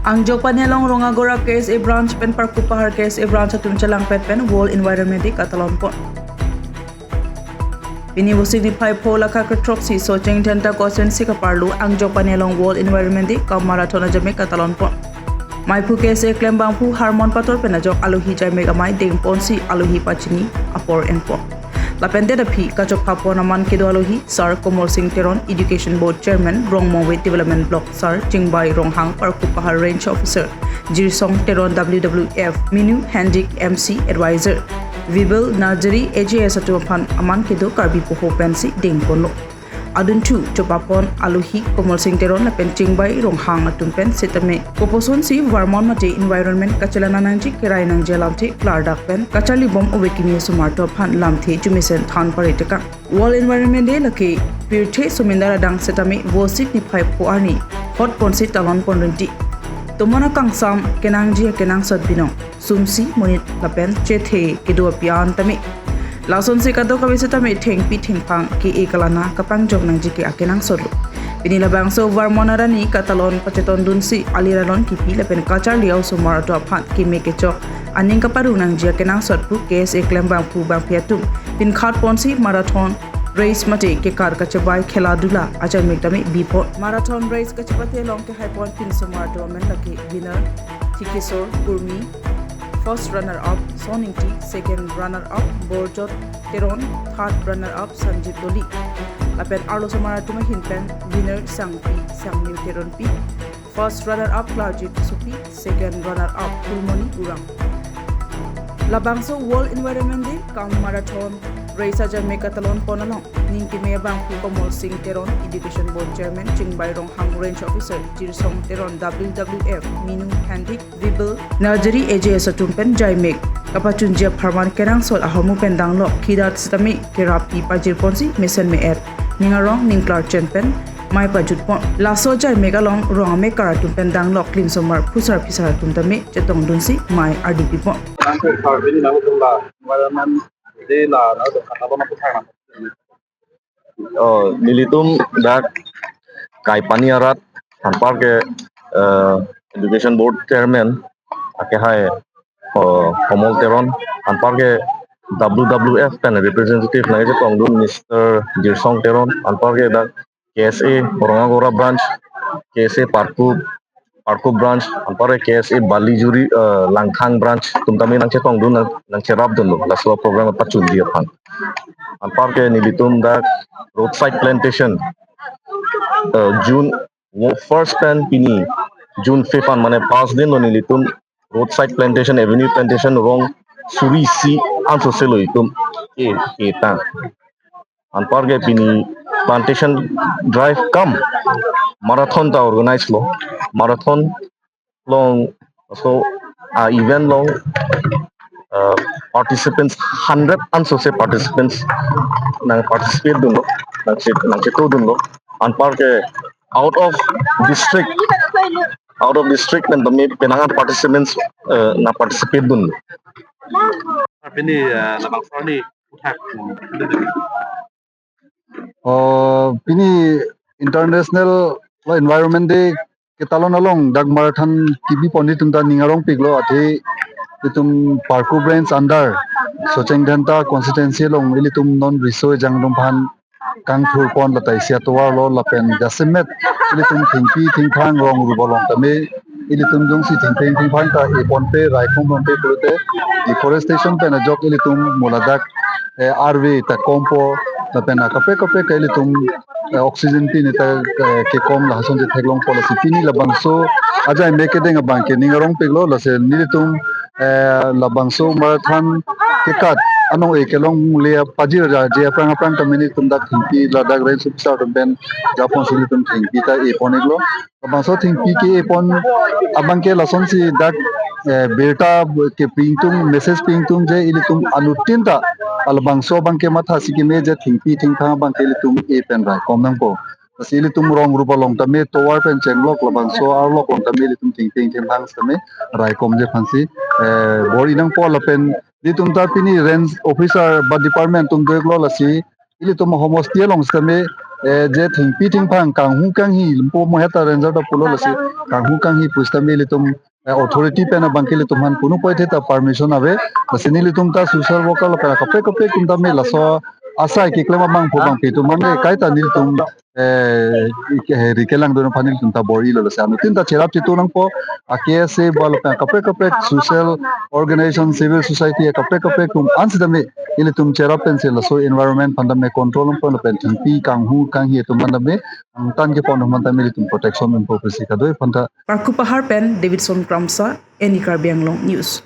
Angjokpani long Rongagora KSA branch pen Parkup Pahar KSA branch atun chelangrapet pen wall environment Katalon pon. Pini wo signify pola ka troxy so cheng tenta constituency ka parlu Angjokpani long wall environment ka marathon jame Katalon pon. Mai pu KSA klembang pu harmon pator pen ajok aluhi jai mega mai deng ponsi aluhi pachini apor en pon. Lapende da phi kachok phapon aman kedo aluhi Sir Komol Singh Teron Education Board Chairman Rongmongwe Development Block Sir Chingbai Ronghang Parkup Pahar Range Officer Jirsong Teron WWF Minu Handik MC Advisor Vibil Najari AJS Atuphan aman kedo karbi poho pensi ding ponlo adun chu chopapon aluhi Komol Singh Teron lapen Chingbai Ronghang atumpen setame proposon si Varmon mate environment kachalana nangji kerai nang jelamte klardak pen kachali bom obekini sumarto phan lamthe jumisen than pariteka wall environment de lake pirthe sumindara dang setame vosik ni phai poani hot ponsi talon ponrenti tomona kangsam kenangji kenang sot binong sumsi monit lapen chethe kedo pian tame Lason si kato kami setame thengpi thengpang ki ekalana kapang jog nang jike akenang solo. Pinila bangso Varmonarani Katalon paceton dunsi aliralon kipi lepen kachar liaw sumarato aphat ki mekecho aning kaparu nang jia kenang sotpu KSA klembang pu bang piatum pin khat ponsi marathon race mate ke kar kachabai khela dula ajar mektame bipo marathon race kachapate long ke haipon pin sumarato men laki winner Tikisor Kurmi First runner-up Soningti, second runner-up Borjot Teron, third runner-up Sanjit Doli. Lapen Arlo Samaratuma Hinpen, winner Sangpi, Sangniu Teron P. First runner-up Clarjit Supi, second runner-up Pulmoni Urang. Labangso World Environment Day, Kam Marathon, Race Aja Katalon Ponalong, Ninki Meyabang Komol Singh Teron, Education Board Chairman, Chingbai Ronghang Range Officer, Jirsong Teron WWF, Minu Handik, Vibil, Najari AJS Atumpen Jaimek, Kapachunjia Parman Kerang Sol Ahomu Pendang Lok, Kidat Stami, Kerapi Pajir Ponsi, Mesen Me Ningarong, Ninklar Chenpen, Mai Pajut Pon, Laso Jaimek along Rongame Karatum Pendang Lok, Lim Somar, Pusar Pisar Tuntame, Chetong Dunsi, Mai RDP Pon. Nilitum dak kai paniarat tanpar ke education board chairman ake hai Komol Teron tanpar ke WWF pen representative nai ke tongdun Mr. Jirsong Teron tanpar ke dak KSA Rongagora branch KSA Parkup branch tanpar ke KSA Bali Juri Langkhang branch tumtami nang ke tongdun nang cherap dun lo laslo program pachun dia pan Anpar ke nilitum dak roadside plantation June first pen pini June 5 an mane 5 din lo nilitum roadside plantation avenue plantation rong suri si anso selo itum ta Anpar ke pini plantation drive kam marathon ta organize lo marathon long so event long participants 100 unassociated participants nang participate dun lo nang cheto dun lo anpar ke out of district and the penangan participants na participate dun ini labang soni utak pini international environment day Katalon along dag marathon kibi poni tumta ningarong piglo ati itum Parkup branch under socheng dhanta constituency long ilitum non riso jangdom phan kang thur pon latai sia towar lo lapen gasemet ilitum thingpi thingphang rong rubolong tame ilitum jongsi thingphang ta e pon pe raikhom pon pe kurute deforestation pe na jok ilitum moladak RV ta kompo lapen kape ka ilitum oxygen pin ta ke kom la hason je theglong policy pini labangso aja meke deng abang ke ningarong piglo lase nilitum labangso marathon kekat anong ekelong le pajir ja je aprang tamini tumdak thingpi ladak rain subsa ben japon silitum thingpi ta e poniglo labangso thingpi ke e pon abang ke lason si dak beta ke pingtung message pingtung je ilitum anutinta albangso bangke matha sikime je thingpi thingthang bangke ilitum e pen rai komnang po Sili tum rong rupa long tame towar pen chenglok labang so arlok long tame litum ting thang tame rai kom je phansi bor inang po lapen litum ta pini range officer ba department tum deklo lasi ilitum homostia long tame je thingpi thingphang kanghu kanghi limpo mo heta ranger da pulo lasi kanghu kanghi puistami litum authority pena bangke litum han kunu poite ta permission ave lasini litum ta social worker lo pera kape kape kum me laso asai ki klema mang pho bang pitu mangai kai ta nil tum rikelang dono panil tum ta bori lo lasi anu tinta cherap titu nang po KSA bal pe kape kape social organization civil society kape kape kum ansidame ili tum cherap pencil so environment pandame control po lo pen pi kanghu kanghi tum mandame tan ke pon mandame tum protection and purpose ka doi panta Parkup Pahar pen Davidson Kramsa Eni Karbianglong News